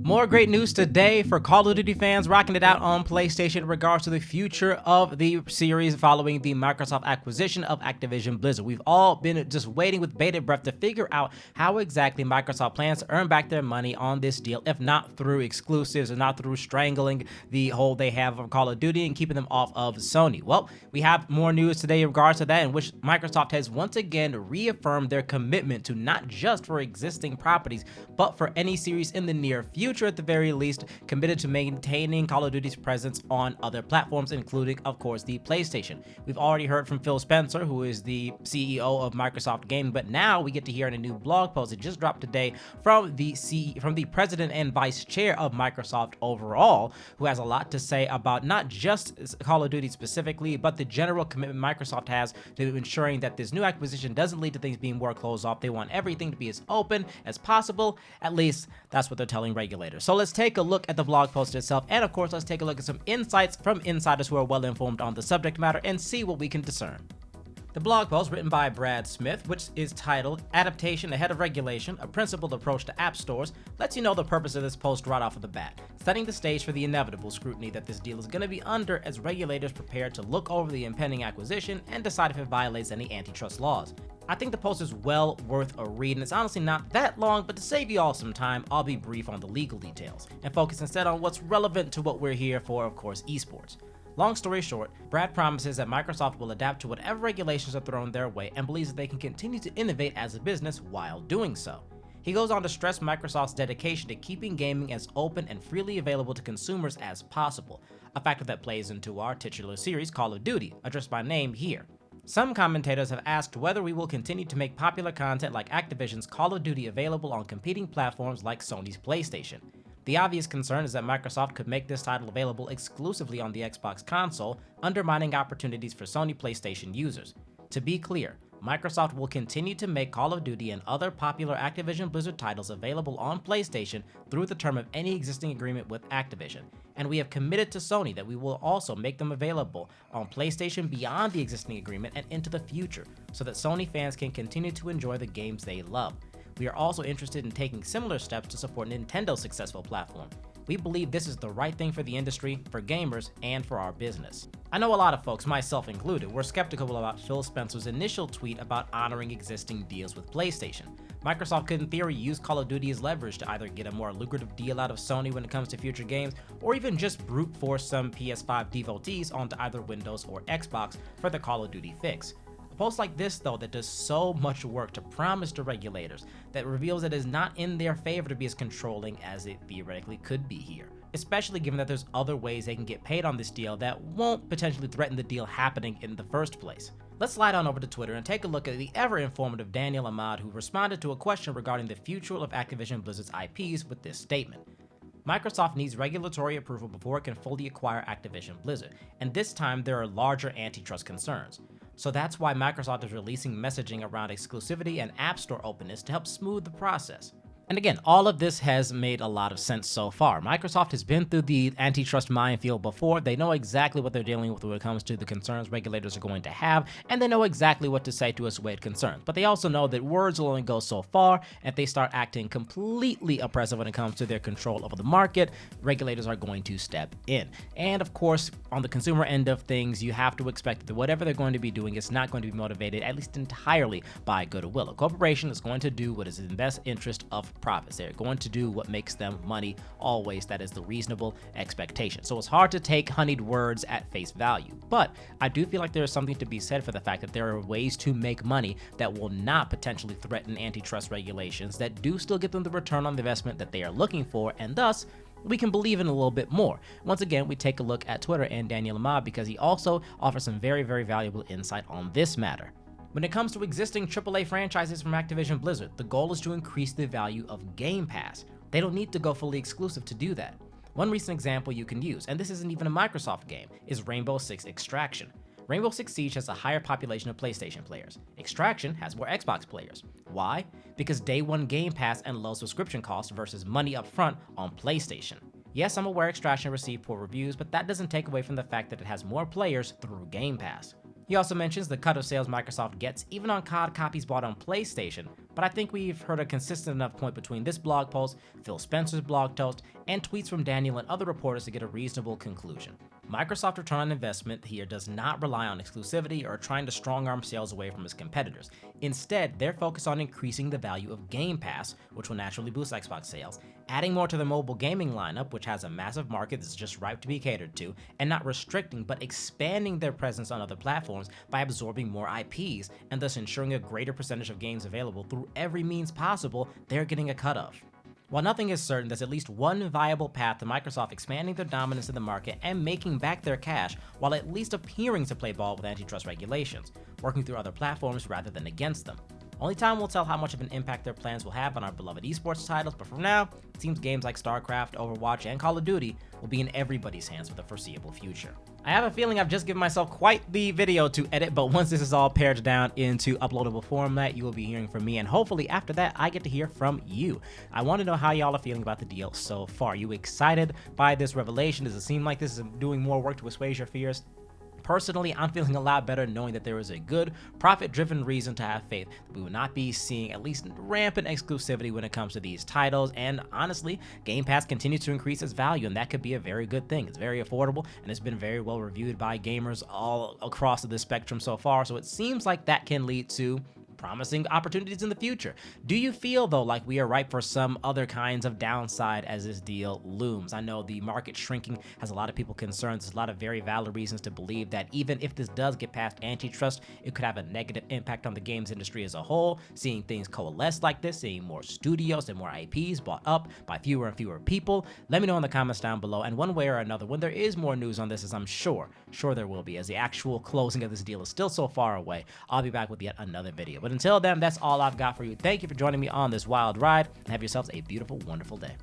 More great news today for Call of Duty fans rocking it out on PlayStation in regards to the future of the series following the Microsoft acquisition of Activision Blizzard. We've all been just waiting with bated breath to figure out how exactly Microsoft plans to earn back their money on this deal, if not through exclusives and not through strangling the hold they have of Call of Duty and keeping them off of Sony. Well, we have more news today in regards to that, in which Microsoft has once again reaffirmed their commitment to not just for existing properties, but for any series in the near future at the very least, committed to maintaining Call of Duty's presence on other platforms, including, of course, the PlayStation. We've already heard from Phil Spencer, who is the CEO of Microsoft Gaming, but now we get to hear in a new blog post that just dropped today from the president and vice chair of Microsoft overall, who has a lot to say about not just Call of Duty specifically, but the general commitment Microsoft has to ensuring that this new acquisition doesn't lead to things being more closed off. They want everything to be as open as possible. At least that's what they're telling regulators. So let's take a look at the blog post itself, and of course, let's take a look at some insights from insiders who are well informed on the subject matter and see what we can discern. The blog post, written by Brad Smith, which is titled Adaptation Ahead of Regulation, A Principled Approach to App Stores, lets you know the purpose of this post right off of the bat, setting the stage for the inevitable scrutiny that this deal is going to be under as regulators prepare to look over the impending acquisition and decide if it violates any antitrust laws. I think the post is well worth a read, and it's honestly not that long, but to save you all some time, I'll be brief on the legal details and focus instead on what's relevant to what we're here for, of course, esports. Long story short, Brad promises that Microsoft will adapt to whatever regulations are thrown their way and believes that they can continue to innovate as a business while doing so. He goes on to stress Microsoft's dedication to keeping gaming as open and freely available to consumers as possible, a factor that plays into our titular series Call of Duty, addressed by name here. Some commentators have asked whether we will continue to make popular content like Activision's Call of Duty available on competing platforms like Sony's PlayStation. The obvious concern is that Microsoft could make this title available exclusively on the Xbox console, undermining opportunities for Sony PlayStation users. To be clear, Microsoft will continue to make Call of Duty and other popular Activision Blizzard titles available on PlayStation through the term of any existing agreement with Activision, and we have committed to Sony that we will also make them available on PlayStation beyond the existing agreement and into the future, so that Sony fans can continue to enjoy the games they love. We are also interested in taking similar steps to support Nintendo's successful platform. We believe this is the right thing for the industry, for gamers, and for our business. I know a lot of folks, myself included, were skeptical about Phil Spencer's initial tweet about honoring existing deals with PlayStation. Microsoft could in theory use Call of Duty as leverage to either get a more lucrative deal out of Sony when it comes to future games, or even just brute force some PS5 devotees onto either Windows or Xbox for the Call of Duty fix. A post like this, though, that does so much work to promise to regulators, that reveals it is not in their favor to be as controlling as it theoretically could be here, especially given that there's other ways they can get paid on this deal that won't potentially threaten the deal happening in the first place. Let's slide on over to Twitter and take a look at the ever-informative Daniel Ahmad, who responded to a question regarding the future of Activision Blizzard's IPs with this statement. Microsoft needs regulatory approval before it can fully acquire Activision Blizzard, and this time there are larger antitrust concerns. So that's why Microsoft is releasing messaging around exclusivity and App Store openness to help smooth the process. And again, all of this has made a lot of sense so far. Microsoft has been through the antitrust minefield before. They know exactly what they're dealing with when it comes to the concerns regulators are going to have, and they know exactly what to say to assuage concerns. But they also know that words will only go so far, and if they start acting completely oppressive when it comes to their control over the market, regulators are going to step in. And of course, on the consumer end of things, you have to expect that whatever they're going to be doing is not going to be motivated, at least entirely, by goodwill. A corporation is going to do what is in the best interest of profits. They're going to do what makes them money always. That is the reasonable expectation. So it's hard to take honeyed words at face value. But I do feel like there is something to be said for the fact that there are ways to make money that will not potentially threaten antitrust regulations that do still get them the return on the investment that they are looking for, and thus we can believe in a little bit more. Once again, we take a look at Twitter and Daniel Ahmad because he also offers some very, very valuable insight on this matter. When it comes to existing AAA franchises from Activision Blizzard, the goal is to increase the value of Game Pass. They don't need to go fully exclusive to do that. One recent example you can use, and this isn't even a Microsoft game, is Rainbow Six Extraction. Rainbow Six Siege has a higher population of PlayStation players. Extraction has more Xbox players. Why? Because day one Game Pass and low subscription costs versus money up front on PlayStation. Yes, I'm aware Extraction received poor reviews, but that doesn't take away from the fact that it has more players through Game Pass. He also mentions the cut of sales Microsoft gets even on COD copies bought on PlayStation, but I think we've heard a consistent enough point between this blog post, Phil Spencer's blog post, and tweets from Daniel and other reporters to get a reasonable conclusion. Microsoft's return on investment here does not rely on exclusivity or trying to strong-arm sales away from its competitors. Instead, they're focused on increasing the value of Game Pass, which will naturally boost Xbox sales, adding more to the mobile gaming lineup, which has a massive market that's just ripe to be catered to, and not restricting but expanding their presence on other platforms by absorbing more IPs, and thus ensuring a greater percentage of games available through every means possible they're getting a cut of. While nothing is certain, there's at least one viable path to Microsoft expanding their dominance in the market and making back their cash, while at least appearing to play ball with antitrust regulations, working through other platforms rather than against them. Only time will tell how much of an impact their plans will have on our beloved esports titles, but for now, it seems games like StarCraft, Overwatch, and Call of Duty will be in everybody's hands for the foreseeable future. I have a feeling I've just given myself quite the video to edit, but once this is all pared down into uploadable format, you will be hearing from me, and hopefully after that, I get to hear from you. I want to know how y'all are feeling about the deal so far. Are you excited by this revelation? Does it seem like this is doing more work to assuage your fears? Personally, I'm feeling a lot better knowing that there is a good, profit-driven reason to have faith that we will not be seeing at least rampant exclusivity when it comes to these titles, and honestly, Game Pass continues to increase its value, and that could be a very good thing. It's very affordable, and it's been very well reviewed by gamers all across the spectrum so far, so it seems like that can lead to promising opportunities in the future. Do you feel, though, like we are ripe for some other kinds of downside as this deal looms? I know the market shrinking has a lot of people concerned. There's a lot of very valid reasons to believe that even if this does get past antitrust, it could have a negative impact on the games industry as a whole, seeing things coalesce like this, seeing more studios and more IPs bought up by fewer and fewer people. Let me know in the comments down below, and one way or another, when there is more news on this, as I'm sure there will be, as the actual closing of this deal is still so far away, I'll be back with yet another video. But until then, that's all I've got for you. Thank you for joining me on this wild ride, and have yourselves a beautiful, wonderful day.